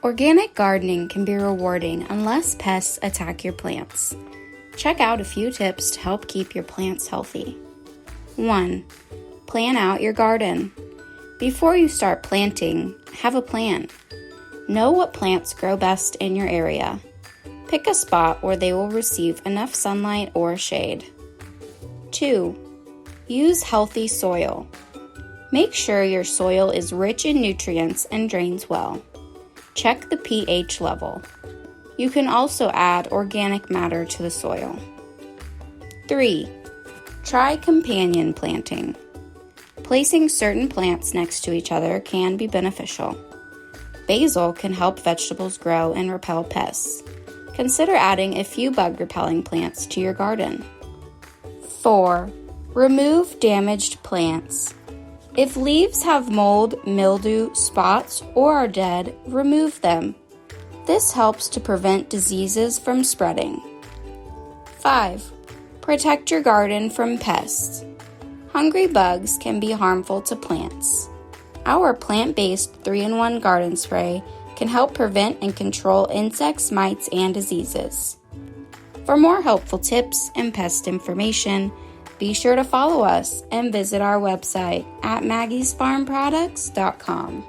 Organic gardening can be rewarding unless pests attack your plants. Check out a few tips to help keep your plants healthy. 1. Plan out your garden. Before you start planting, have a plan. Know what plants grow best in your area. Pick a spot where they will receive enough sunlight or shade. 2. Use healthy soil. Make sure your soil is rich in nutrients and drains well. Check the pH level. You can also add organic matter to the soil. 3. Try companion planting. Placing certain plants next to each other can be beneficial. Basil can help vegetables grow and repel pests. Consider adding a few bug-repelling plants to your garden. 4. Remove damaged plants. If leaves have mold, mildew, spots, or are dead, remove them. This helps to prevent diseases from spreading. 5. Protect your garden from pests. Hungry bugs can be harmful to plants. Our plant-based 3-in-1 garden spray can help prevent and control insects, mites, and diseases. For more helpful tips and pest information, be sure to follow us and visit our website at maggiesfarmproducts.com.